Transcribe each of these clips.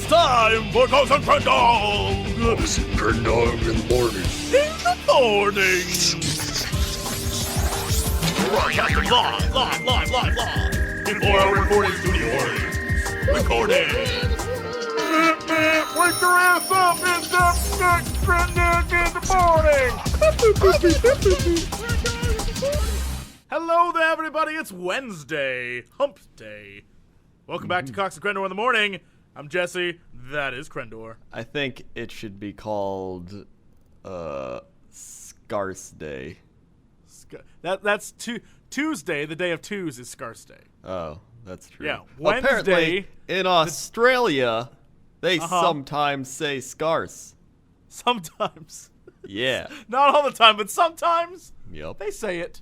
It's time for Cox and Crendor! Cox and Crendor in the morning. In the morning! Live. Before our recording studio audience. Recording! Wake your ass up! It's up next Crendor in the morning! Hello there, everybody! It's Wednesday. Hump Day. Welcome back to Cox and Crendor in the morning. I'm Jesse. That is Crendor. I think it should be called Scarce Day. That's Tuesday. The day of twos is Scarce Day. Oh, that's true. Yeah, Wednesday. Apparently, in Australia, they sometimes say scarce. Sometimes. Yeah. Not all the time, but sometimes. Yep. They say it.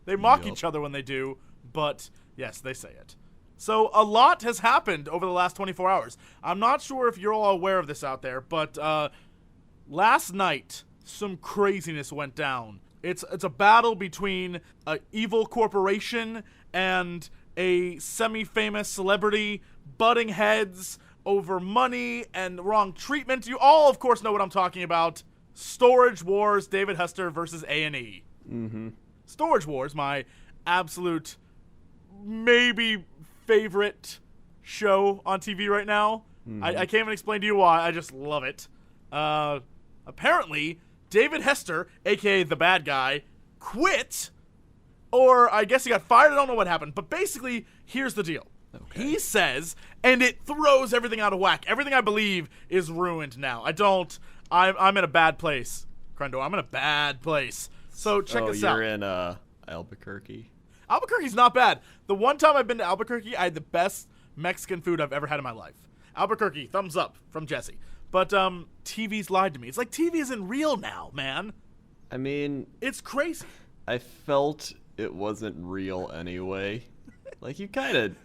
They mock each other when they do, but yes, they say it. So a lot has happened over the last 24 hours. I'm not sure if you're all aware of this out there, but last night some craziness went down. It's a battle between an evil corporation and a semi-famous celebrity butting heads over money and wrong treatment. You all, of course, know what I'm talking about. Storage Wars, David Hester versus A&E. Mm-hmm. Storage Wars, my absolute maybe favorite show on TV right now. I can't even explain to you why. I just love it. Apparently, David Hester, a.k.a. the bad guy, quit. Or I guess he got fired. I don't know what happened. But basically, here's the deal. Okay. He says, and it throws everything out of whack. Everything I believe is ruined now. I'm in a bad place, Crendor. I'm in a bad place. So check this out. You're in Albuquerque? Albuquerque's not bad. The one time I've been to Albuquerque, I had the best Mexican food I've ever had in my life. Albuquerque, thumbs up from Jesse. But TV's lied to me. It's like TV isn't real now, man. I mean, it's crazy. I felt it wasn't real anyway. Like, you kind of,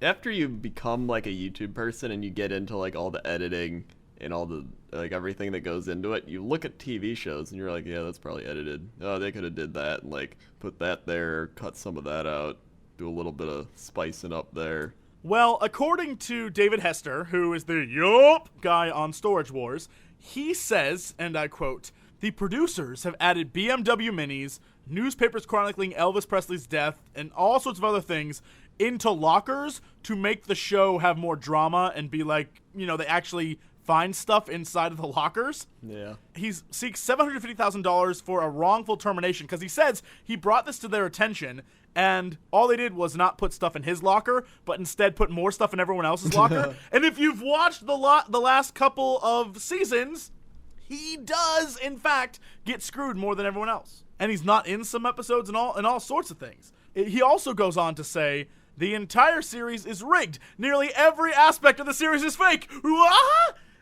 after you become like a YouTube person and you get into like all the editing and all the like everything that goes into it, you look at TV shows and you're like, yeah, that's probably edited. Oh, they could have did that and like put that there, cut some of that out, do a little bit of spicing up there. Well, according to David Hester, who is the yup guy on Storage Wars, he says, and I quote, "The producers have added BMW minis, newspapers chronicling Elvis Presley's death, and all sorts of other things into lockers to make the show have more drama and be like, you know, they actually find stuff inside of the lockers." Yeah. He seeks $750,000 for a wrongful termination because he says he brought this to their attention and all they did was not put stuff in his locker, but instead put more stuff in everyone else's locker. And if you've watched the last couple of seasons, he does, in fact, get screwed more than everyone else. And he's not in some episodes and all sorts of things. He also goes on to say, the entire series is rigged. Nearly every aspect of the series is fake.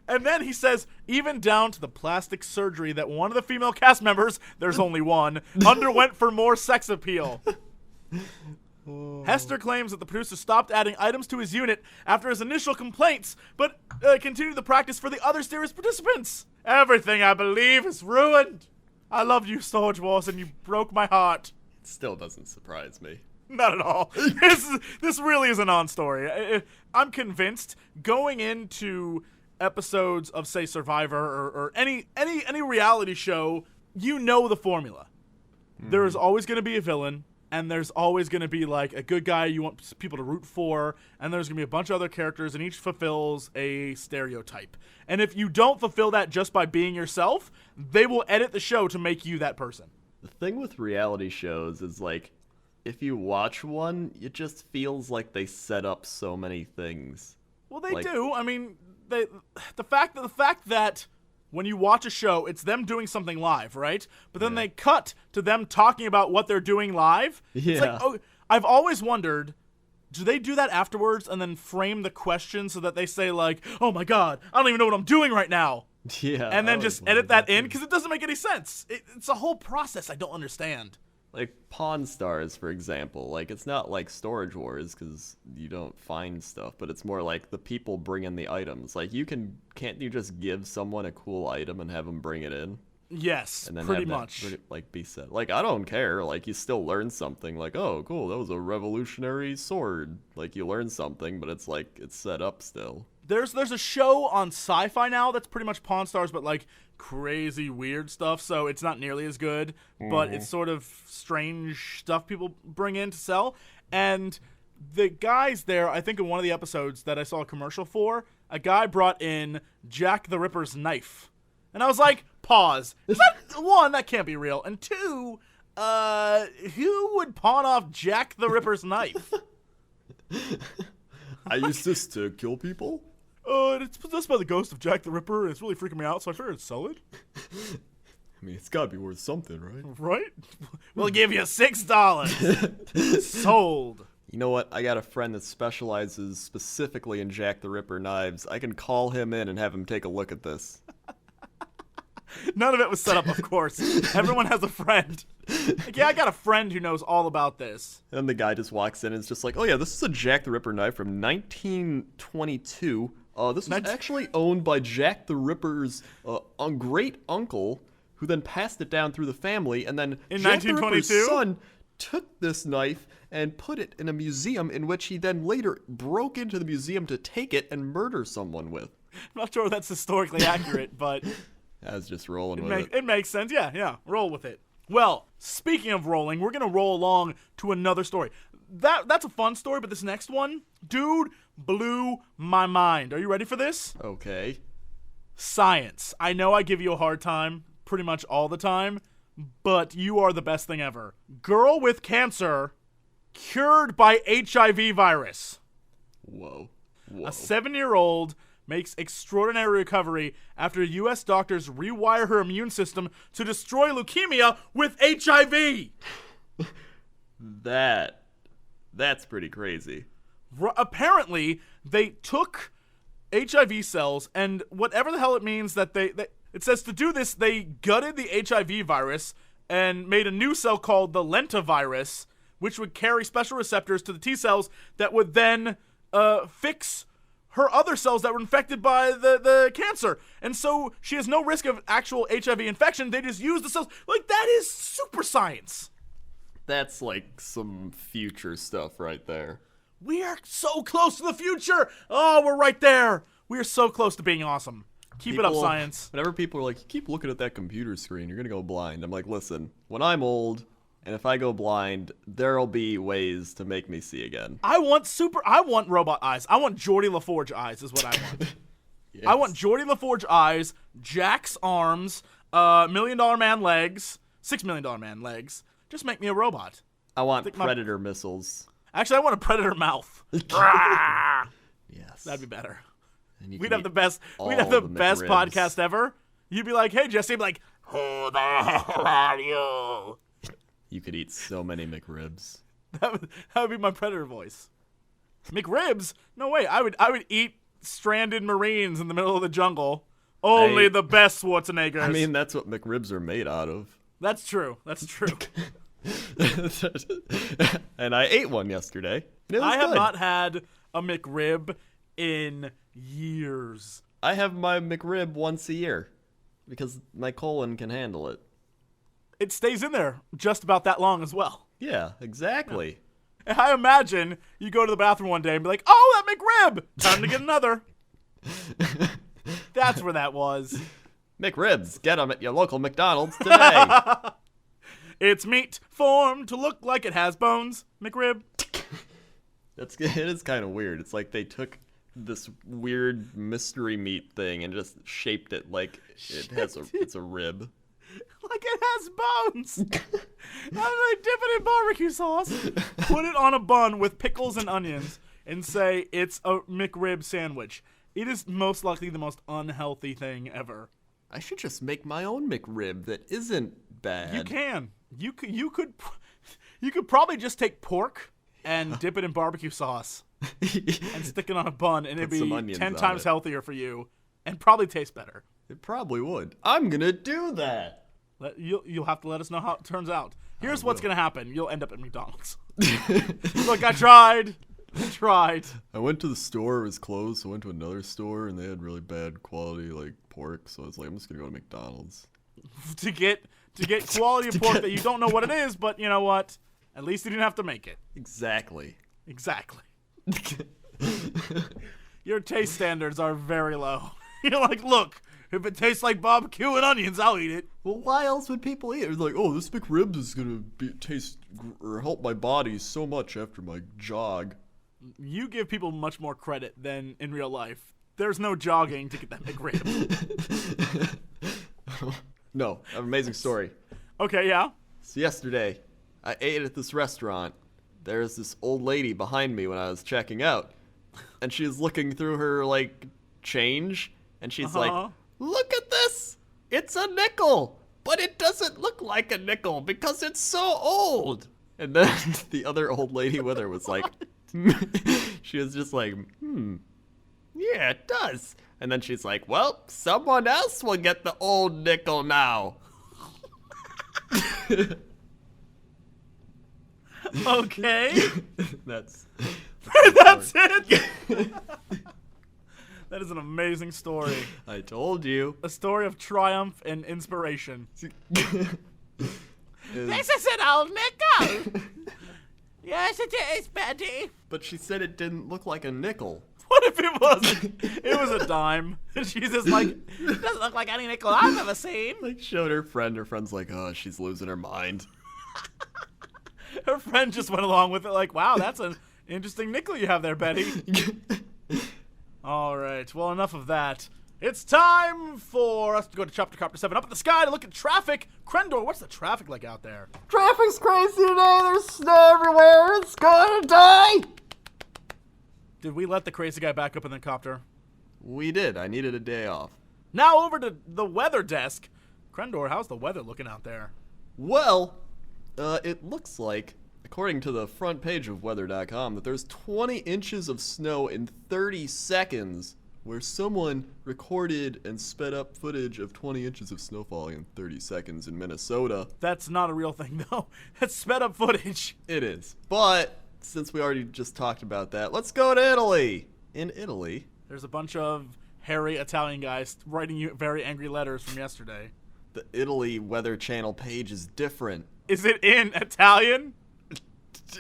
And then he says, even down to the plastic surgery that one of the female cast members, there's only one, underwent for more sex appeal. Hester claims that the producer stopped adding items to his unit after his initial complaints, but continued the practice for the other series participants. Everything I believe is ruined. I loved you, Storage Wars, and you broke my heart. It still doesn't surprise me. Not at all. This really is a non-story. I'm convinced going into episodes of, say, Survivor or any reality show, you know the formula. There is always going to be a villain, and there's always going to be like a good guy you want people to root for, and there's going to be a bunch of other characters, and each fulfills a stereotype. And if you don't fulfill that just by being yourself, they will edit the show to make you that person. The thing with reality shows is like, if you watch one, it just feels like they set up so many things. Well, they do. I mean, the fact that when you watch a show, it's them doing something live, right? But then they cut to them talking about what they're doing live. Yeah. It's like, oh, I've always wondered, do they do that afterwards and then frame the question so that they say like, oh my God, I don't even know what I'm doing right now. Yeah. And then just edit that in because it doesn't make any sense. It's a whole process I don't understand. Like Pawn Stars, for example, like it's not like Storage Wars because you don't find stuff, but it's more like the people bring in the items. Like can't you just give someone a cool item and have them bring it in? Yes, And then pretty have that much. like be said. Like, I don't care. Like, you still learn something. Like, oh, cool, that was a revolutionary sword. Like, you learn something, but it's like it's set up still. There's a show on Sci-Fi now that's pretty much Pawn Stars, but like crazy weird stuff. So it's not nearly as good, but it's sort of strange stuff people bring in to sell. And the guys there, I think in one of the episodes that I saw a commercial for, a guy brought in Jack the Ripper's knife. And I was like, pause. Is that one, that can't be real. And two, who would pawn off Jack the Ripper's knife? I use this to kill people? It's possessed by the ghost of Jack the Ripper, and it's really freaking me out, so I figured I'd sell it. I mean, it's gotta be worth something, right? Right? We'll give you $6. Sold. You know what? I got a friend that specializes specifically in Jack the Ripper knives. I can call him in and have him take a look at this. None of it was set up, of course. Everyone has a friend. Like, yeah, I got a friend who knows all about this. And then the guy just walks in and is just like, oh yeah, this is a Jack the Ripper knife from 1922. This was actually owned by Jack the Ripper's great uncle, who then passed it down through the family, and then In Jack the 1922? Ripper's son took this knife and put it in a museum in which he then later broke into the museum to take it and murder someone with. I'm not sure if that's historically accurate, but I was just rolling with it. it makes sense. Yeah, roll with it. Well, speaking of rolling, we're going to roll along to another story. That's a fun story, but this next one, dude, blew my mind. Are you ready for this? Okay. Science. I know I give you a hard time pretty much all the time, but you are the best thing ever. Girl with cancer cured by HIV virus. Whoa. A 7-year-old makes extraordinary recovery after U.S. doctors rewire her immune system to destroy leukemia with HIV. That's pretty crazy. Apparently, they took HIV cells, and whatever the hell it means that it says to do this, they gutted the HIV virus and made a new cell called the lentavirus, which would carry special receptors to the T cells that would then fix her other cells that were infected by the cancer. And so she has no risk of actual HIV infection. They just use the cells. Like, that is super science. That's like some future stuff right there. We are so close to the future. Oh, we're right there. We are so close to being awesome. Keep it up, science. Whenever people are like, you keep looking at that computer screen, you're going to go blind. I'm like, listen, when I'm old and if I go blind, there'll be ways to make me see again. I want robot eyes. I want Geordie LaForge eyes is what I want. Yes. I want Geordie LaForge eyes, Jack's arms, $1 Million Man legs, $6 Million Man legs. Just make me a robot. I want Predator missiles. Actually, I want a Predator mouth. Yes. That'd be better. We'd have the best podcast ever. You'd be like, hey, Jesse. I'd be like, who the hell are you? You could eat so many McRibs. That would be my Predator voice. McRibs? No way. I would eat stranded Marines in the middle of the jungle. Only the best Schwarzeneggers. I mean, that's what McRibs are made out of. That's true. That's true. And I ate one yesterday. I have not had a McRib in years. I have my McRib once a year because my colon can handle it. It stays in there just about that long as well. Yeah, exactly. And I imagine you go to the bathroom one day and be like, oh, that McRib! Time to get another. That's where that was. McRibs, get them at your local McDonald's today. It's meat formed to look like it has bones. McRib. It is kind of weird. It's like they took this weird mystery meat thing and just shaped it like it's a rib. Like it has bones. And they dip it in barbecue sauce, put it on a bun with pickles and onions, and say it's a McRib sandwich. It is most likely the most unhealthy thing ever. I should just make my own McRib that isn't bad. You can. You could probably just take pork and dip it in barbecue sauce and stick it on a bun, and it'd be 10 times healthier for you and probably taste better. It probably would. I'm gonna do that. You'll have to let us know how it turns out. Here's what's gonna happen. You'll end up at McDonald's. Look, I tried. I went to the store. It was closed. So I went to another store, and they had really bad quality, like, pork. So I was like, I'm just gonna go to McDonald's. to get quality of pork that you don't know what it is, but you know what? At least you didn't have to make it. Exactly. Your taste standards are very low. You're like, look, if it tastes like barbecue and onions, I'll eat it. Well, why else would people eat it? It's like, oh, this McRib is gonna taste or help my body so much after my jog. You give people much more credit than in real life. There's no jogging to get that McRib. No, an amazing story. Okay, yeah. So yesterday, I ate at this restaurant. There's this old lady behind me when I was checking out, and she was looking through her like change, and she's like, "Look at this! It's a nickel, but it doesn't look like a nickel because it's so old." And then the other old lady with her was like, she was just like, yeah, it does. And then she's like, well, someone else will get the old nickel now. Okay. That's it. That is an amazing story. I told you. A story of triumph and inspiration. This is an old nickel. Yes, it is, Betty. But she said it didn't look like a nickel. What if it wasn't? It was a dime. And she's just like, it doesn't look like any nickel I've ever seen. Like, showed her friend. Her friend's like, oh, she's losing her mind. Her friend just went along with it like, wow, that's an interesting nickel you have there, Betty. All right, well, enough of that. It's time for us to go to Chapter Copter 7 up in the sky to look at traffic. Crendor, what's the traffic like out there? Traffic's crazy today. There's snow everywhere. It's gonna die. Did we let the crazy guy back up in the copter? We did. I needed a day off. Now over to the weather desk. Crendor, how's the weather looking out there? Well, it looks like, according to the front page of weather.com, that there's 20 inches of snow in 30 seconds, where someone recorded and sped up footage of 20 inches of snow falling in 30 seconds in Minnesota. That's not a real thing, though. That's sped up footage. It is. But since we already just talked about that, let's go to Italy. In Italy, there's a bunch of hairy Italian guys writing you very angry letters from yesterday. The Italy Weather Channel page is different. Is it in Italian?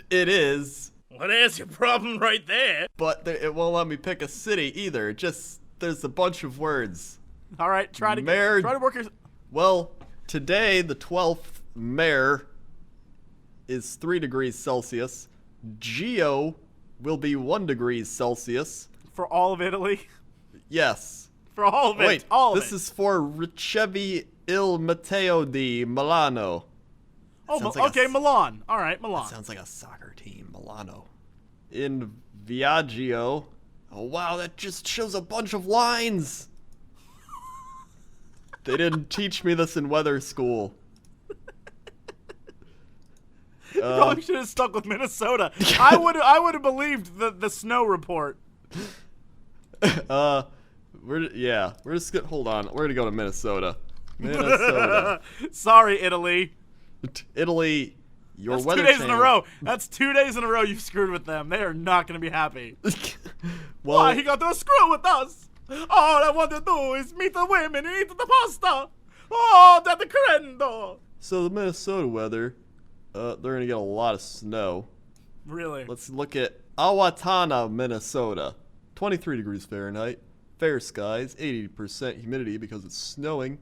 It is. Well, there's your problem right there. But it won't let me pick a city either. It just, there's a bunch of words. All right, try to work your... Well, today, the 12th Mayor is 3 degrees Celsius. Geo will be 1 degree Celsius. For all of Italy? Yes. For all of it. Wait, all of this is for Ricevi il Matteo di Milano. Oh, okay, Milan. All right, Milan. That sounds like a soccer team, Milano. In Viaggio. Oh, wow, that just shows a bunch of lines. They didn't teach me this in weather school. You probably should have stuck with Minnesota. I would have believed the snow report. We're just gonna hold on. We're gonna go to Minnesota. Minnesota. Sorry, Italy. Italy, your That's weather 2 days channel. in a row. That's 2 days in a row you've screwed with them. They are not going to be happy. Well, Why he got to screw with us? All I want to do is meet the women and eat the pasta. Oh, that's the Crendor. so the Minnesota weather, they're gonna get a lot of snow. Really? Let's look at Owatonna, Minnesota. 23 degrees Fahrenheit. Fair skies, 80% humidity because it's snowing.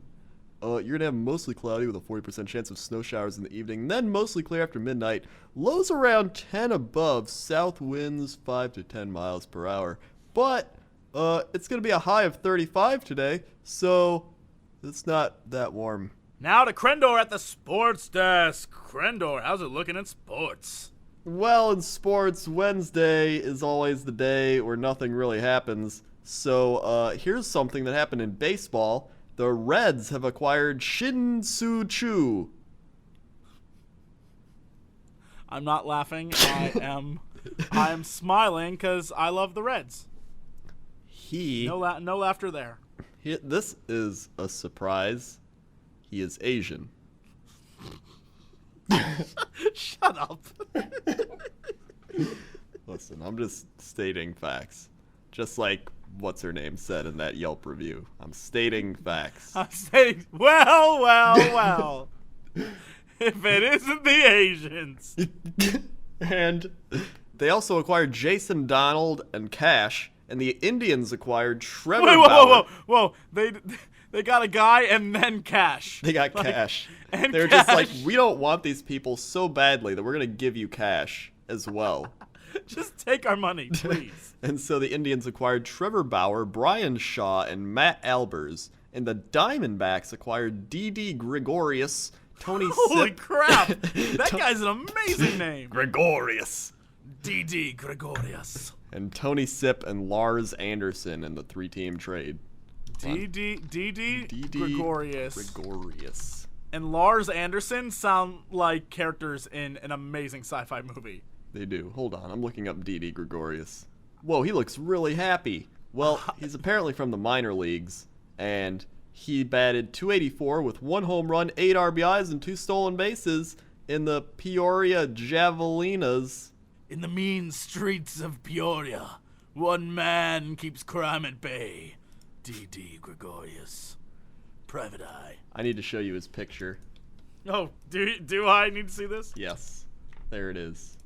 You're going to have mostly cloudy with a 40% chance of snow showers in the evening, then mostly clear after midnight. Lows around 10 above, south winds 5 to 10 miles per hour. But it's going to be a high of 35 today, so it's not that warm. Now to Crendor at the sports desk. Crendor, how's it looking in sports? Well, in sports, Wednesday is always the day where nothing really happens. So here's something that happened in baseball. The Reds have acquired Shin Soo Choo. I'm not laughing. I am smiling because I love the Reds. No laughter there. This is a surprise. He is Asian. Shut up. Listen, I'm just stating facts. Just like what's her name said in that Yelp review. I'm stating facts. I'm saying, well. If it isn't the Asians. And they also acquired Jason Donald and Cash, and the Indians acquired Trevor Bauer. Whoa. They got a guy and then Cash. They got Cash. And They're Cash. just like, we don't want these people so badly that we're going to give you Cash as well. Just take our money, please. And so the Indians acquired Trevor Bauer, Brian Shaw, and Matt Albers. And the Diamondbacks acquired D.D. Gregorius, Tony Holy Sip. crap. That guy's an amazing name. Gregorius. D.D. Gregorius. And Tony Sip and Lars Anderson in the 3-team trade. D.D. Gregorius. Gregorius. And Lars Anderson sound like characters in an amazing sci-fi movie. They do. Hold on, I'm looking up D.D. Gregorius. Whoa, he looks really happy. Well, he's apparently from the minor leagues, and he batted .284 with 1 home run, 8 RBIs, and 2 stolen bases in the Peoria Javelinas. In the mean streets of Peoria, one man keeps crime at bay. D.D. Gregorius. Private Eye. I need to show you his picture. Oh, do I need to see this? Yes, there it is.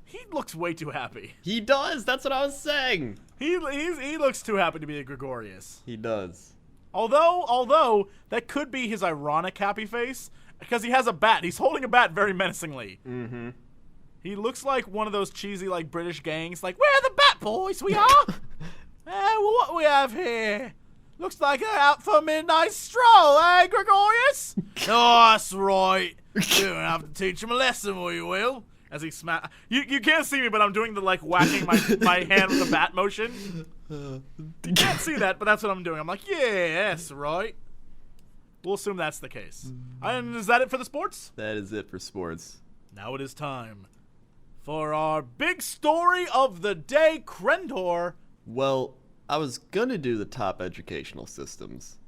He looks way too happy. He does. That's what I was saying. He looks too happy to be a Gregorius. He does. Although that could be his ironic happy face because he has a bat. He's holding a bat very menacingly. Mm-hmm. He looks like one of those cheesy like British gangs. Like, we're the Bat Boys. We are. What we have here? Looks like they're out for a midnight stroll, eh, Gregorius? Oh, that's right. You're gonna have to teach him a lesson, we will. As he smack, you can't see me, but I'm doing the like whacking my hand with the bat motion. You can't see that, but that's what I'm doing. I'm like, yeah, that's right. We'll assume that's the case. And is that it for the sports? That is it for sports. Now it is time for our big story of the day, Crendor. Well, I was gonna do the top educational systems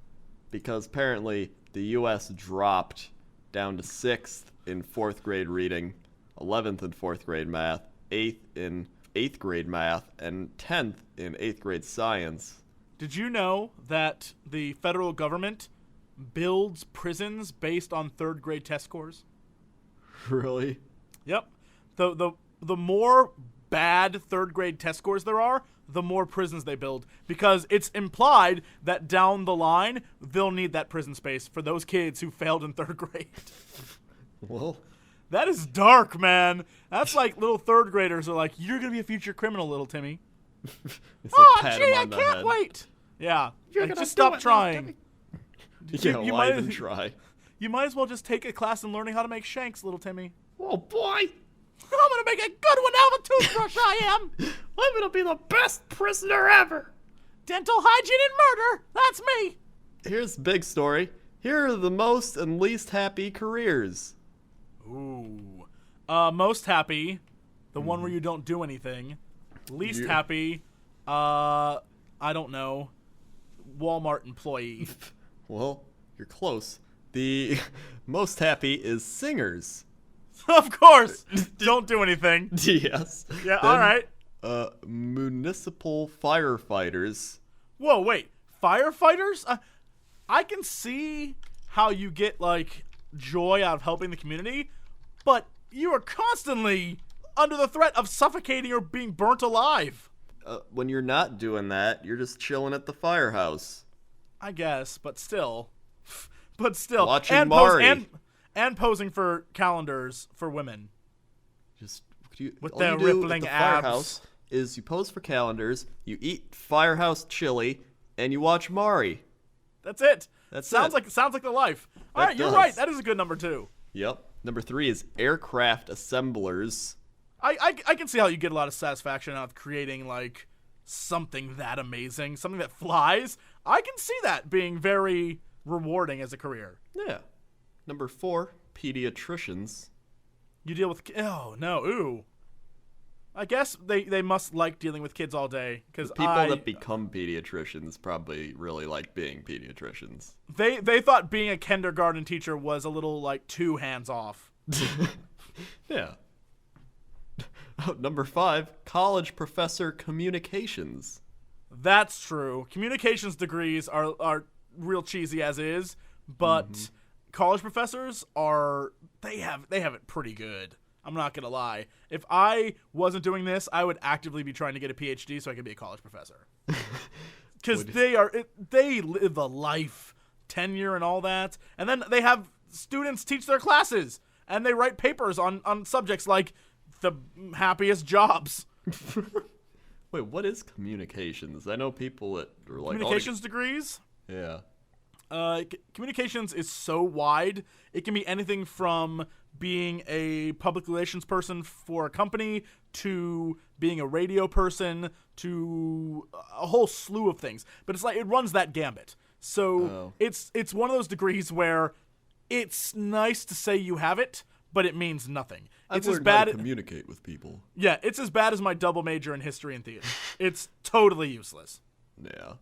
because apparently the U.S. dropped down to 6th in 4th grade reading, 11th in 4th grade math, 8th in 8th grade math, and 10th in 8th grade science. Did you know that the federal government builds prisons based on 3rd grade test scores? Really? Yep. The more bad 3rd grade test scores there are, the more prisons they build, because it's implied that down the line they'll need that prison space for those kids who failed in 3rd grade. Well, that is dark, man. That's like little 3rd graders are like, you're gonna be a future criminal, little Timmy. it's Oh, pat gee, him I on the can't head. wait. Yeah, You're like, gonna just do stop it now, trying. Timmy. You Yeah, why might- even try? You might as well just take a class in learning how to make shanks, little Timmy. Oh boy! I'm gonna make a good one out of a toothbrush, I am. I'm gonna be the best prisoner ever! Dental hygiene and murder, that's me. Here's the big story. Here are the most and least happy careers. Ooh. Most happy, the one where you don't do anything. Least happy, I don't know, Walmart employee. Well, you're close. The most happy is singers. Of course. Don't do anything. Yes. Yeah, Then, all right. Municipal firefighters. Whoa, wait. Firefighters? I can see how you get, like, joy out of helping the community, but you are constantly under the threat of suffocating or being burnt alive. When you're not doing that, you're just chilling at the firehouse. I guess, but still. But still. Watching and Mari. And posing for calendars for women. Just With all their you do rippling at the abs. firehouse is you pose for calendars, you eat firehouse chili, and you watch Mari. That's it. That's sounds it. like the life. All That right, you're does. right. That is a good number 2. Yep. Number 3 is aircraft assemblers. I can see how you get a lot of satisfaction out of creating, like, something that amazing, something that flies. I can see that being very rewarding as a career. Yeah. Number 4, pediatricians. You deal with oh no, ooh. I guess they must like dealing with kids all day because People that become pediatricians probably really like being pediatricians. they thought being a kindergarten teacher was a little like too hands off. Yeah. Oh, number 5, college professor communications. That's true. Communications degrees are real cheesy as is, but college professors they have it pretty good. I'm not gonna lie. If I wasn't doing this, I would actively be trying to get a PhD so I could be a college professor. Because they live a life, tenure and all that, and then they have students teach their classes, and they write papers on subjects like the happiest jobs. Wait, what is communications? I know people that are like Communications degrees. Yeah. Communications is so wide. It can be anything from being a public relations person for a company to being a radio person to a whole slew of things. But it's like it runs that gambit. So it's one of those degrees where it's nice to say you have it, but it means nothing. I've learned how to communicate with people. Yeah, it's as bad as my double major in history and theater. It's totally useless. Yeah.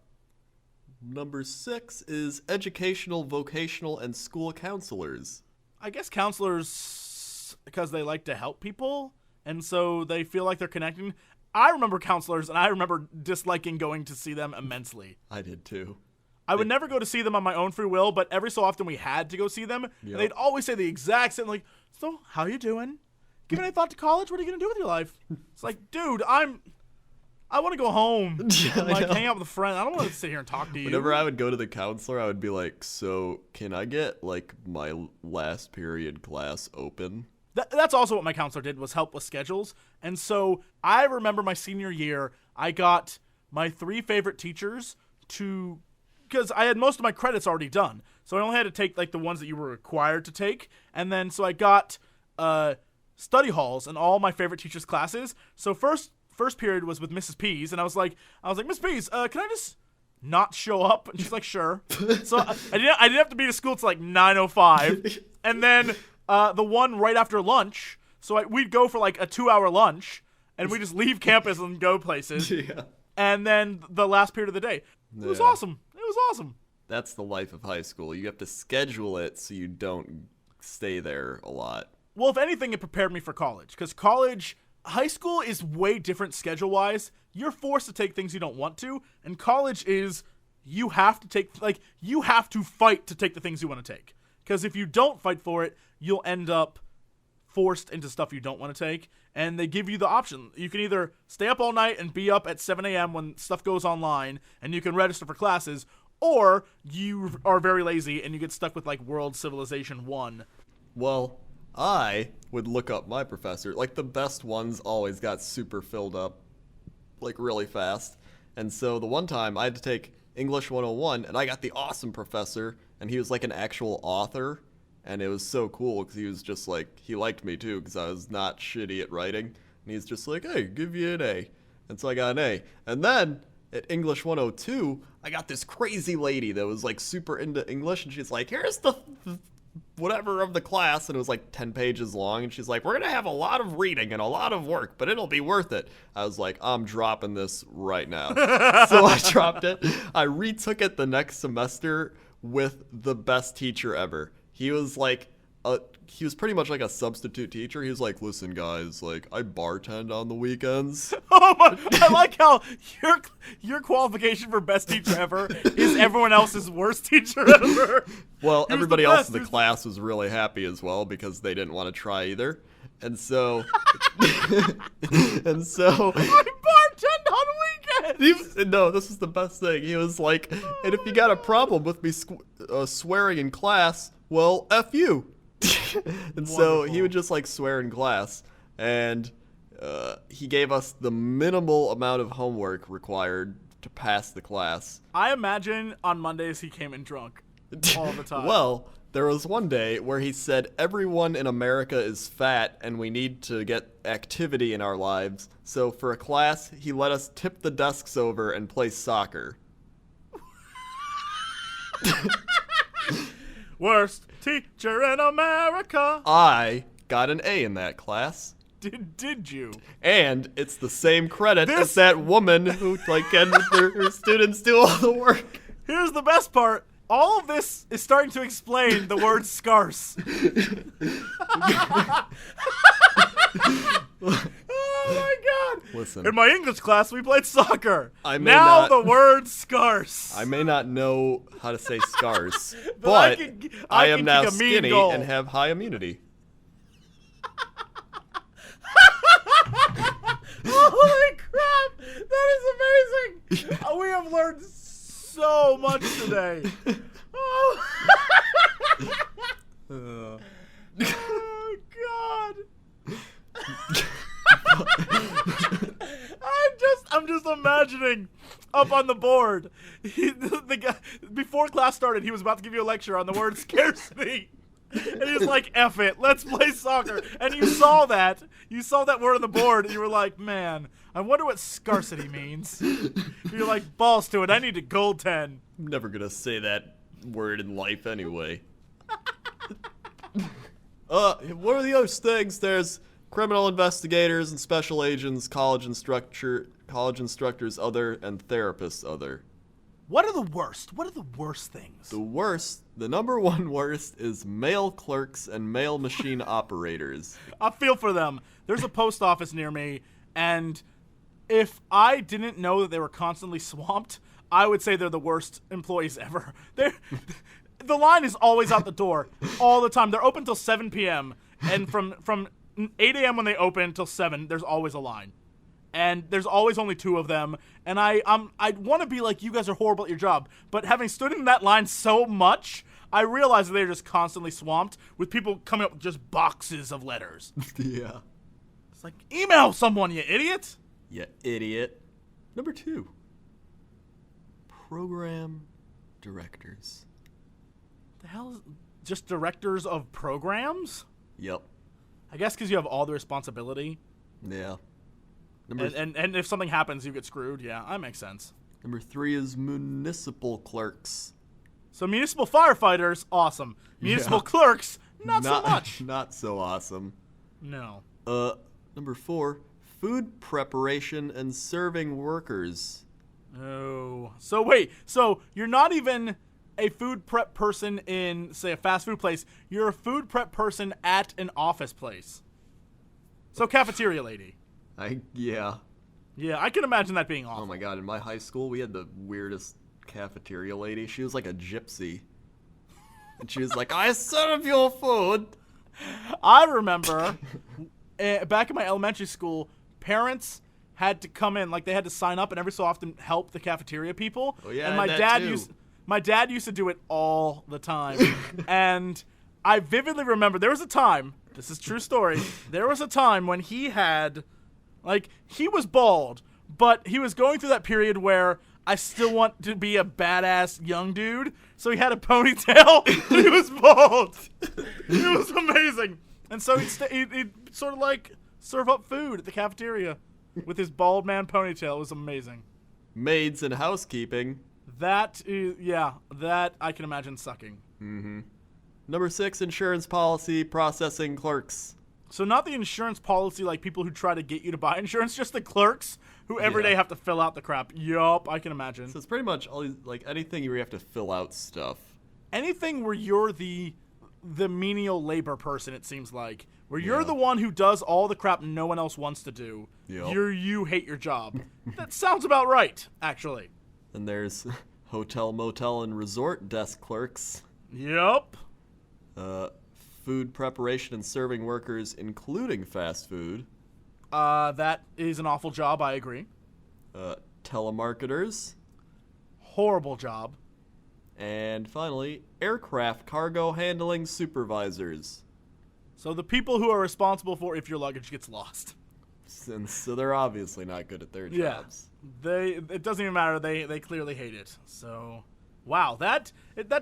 Number 6 is educational, vocational, and school counselors. I guess counselors, because they like to help people, and so they feel like they're connecting. I remember counselors, and I remember disliking going to see them immensely. I did too. I would never go to see them on my own free will, but every so often we had to go see them, and they'd always say the exact same, like, so, how you doing? Give any thought to college? What are you going to do with your life? It's like, dude, I want to go home and, hang out with a friend. I don't want to sit here and talk to you. Whenever I would go to the counselor, I would be like, so can I get, like, my last period class open? That's also what my counselor did, was help with schedules. And so I remember my senior year, I got my 3 favorite teachers because I had most of my credits already done. So I only had to take, like, the ones that you were required to take. And then so I got study halls in all my favorite teachers' classes. So first period was with Mrs. Pease, and I was like, Miss Pease, can I just not show up? And she's like, sure. So I didn't have to be to school till like 9:05, and then the one right after lunch. So we'd go for like a 2-hour lunch, and we just leave campus and go places. Yeah. And then the last period of the day, it was awesome. It was awesome. That's the life of high school. You have to schedule it so you don't stay there a lot. Well, if anything, it prepared me for college, because high school is way different schedule-wise. You're forced to take things you don't want to, and college is you have to fight to take the things you want to take. Because if you don't fight for it, you'll end up forced into stuff you don't want to take, and they give you the option. You can either stay up all night and be up at 7 a.m. when stuff goes online, and you can register for classes, or you are very lazy and you get stuck with like World Civilization 1. Well, I would look up my professor. Like, the best ones always got super filled up, like, really fast. And so the one time I had to take English 101, and I got the awesome professor, and he was like an actual author, and it was so cool because he was just like, he liked me too because I was not shitty at writing, and he's just like, hey, give you an A. And so I got an A. And then at English 102, I got this crazy lady that was like super into English, and she's like, here's the whatever of the class, and it was like 10 pages long, and she's like, we're gonna have a lot of reading and a lot of work, but it'll be worth it. I was like, I'm dropping this right now. So I dropped it. I retook it the next semester with the best teacher ever. He was like he was pretty much like a substitute teacher. He was like, listen guys, like, I bartend on the weekends. Oh my, I like how your qualification for best teacher ever is everyone else's worst teacher ever. Well, everybody else in the class was really happy as well because they didn't want to try either. And so I bartend on weekends. No, this is the best thing. He was like, and if you got a problem with me swearing in class, well, F you. And so he would just like swear in class, and he gave us the minimal amount of homework required to pass the class. I imagine on Mondays he came in drunk all the time. Well, there was one day where he said everyone in America is fat and we need to get activity in our lives. So for a class, he let us tip the desks over and play soccer. Worst teacher in America. I got an A in that class. Did you? And it's the same credit as that woman who like had her students do all the work. Here's the best part. All of this is starting to explain the word scarce. Oh my god! Listen. In my English class, we played soccer. I may now not- the word scarce. I may not know how to say scarce, But but I I can am now kick a mean skinny goal. and have high immunity. Holy crap! That is amazing! We have learned so much today. Oh, oh God! I'm just imagining up on the board. The guy before class started, he was about to give you a lecture on the word scarcity. And he was like, F it, let's play soccer. And you saw that word on the board, and you were like, man, I wonder what scarcity means. You're like, balls to it, I need a goaltend. I'm never gonna say that word in life anyway. What are the other things? There's criminal investigators and special agents, college instructors other, and therapists other. What are the worst? What are the worst things? The number one worst is mail clerks and mail machine operators. I feel for them. There's a post office near me, and if I didn't know that they were constantly swamped, I would say they're the worst employees ever. The line is always out the door all the time. They're open till 7 p.m., and from 8 a.m. when they open till 7, there's always a line. And there's always only 2 of them, and I want to be like, you guys are horrible at your job, but having stood in that line so much, I realized that they're just constantly swamped with people coming up with just boxes of letters. Yeah. It's like, email someone, you idiot! You idiot. Number 2. Program directors. The hell is just directors of programs? Yep. I guess because you have all the responsibility. Yeah. And if something happens, you get screwed. Yeah, that makes sense. Number 3 is municipal clerks. So municipal firefighters, awesome. Municipal clerks, not so much. Not so awesome. No. Number 4, food preparation and serving workers. Oh. So wait, so you're not even a food prep person in, say, a fast food place. You're a food prep person at an office place. So cafeteria lady. Yeah. Yeah, I can imagine that being awful. Oh my god, in my high school, we had the weirdest cafeteria lady. She was like a gypsy. And she was like, I serve your food. I remember back in my elementary school, parents had to come in, like they had to sign up and every so often help the cafeteria people. Oh yeah, and my dad used to do it all the time. And I vividly remember there was a time, this is true story, there was a time when he had, like, he was bald, but he was going through that period where I still want to be a badass young dude, so he had a ponytail and he was bald. It was amazing. And so he'd sort of like serve up food at the cafeteria with his bald man ponytail. It was amazing. Maids and housekeeping. That I can imagine sucking. Mm-hmm. Number 6, insurance policy processing clerks. So not the insurance policy like people who try to get you to buy insurance, just the clerks who every day have to fill out the crap. Yup, I can imagine. So it's pretty much all these, like anything where you have to fill out stuff. Anything where you're the menial labor person, it seems like. Where you're the one who does all the crap no one else wants to do. Yep. You hate your job. That sounds about right, actually. And there's hotel, motel, and resort desk clerks. Yup. Food preparation and serving workers, including fast food. That is an awful job, I agree. Telemarketers. Horrible job. And finally, aircraft cargo handling supervisors. So the people who are responsible for if your luggage gets lost. And so they're obviously not good at their jobs. It doesn't even matter. They clearly hate it. So, wow, that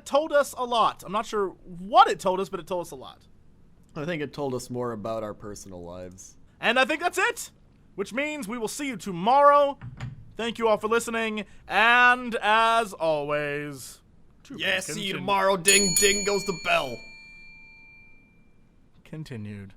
told us a lot. I'm not sure what it told us, but it told us a lot. I think it told us more about our personal lives. And I think that's it, which means we will see you tomorrow. Thank you all for listening, and as always, see you tomorrow. Ding, ding goes the bell. Continued.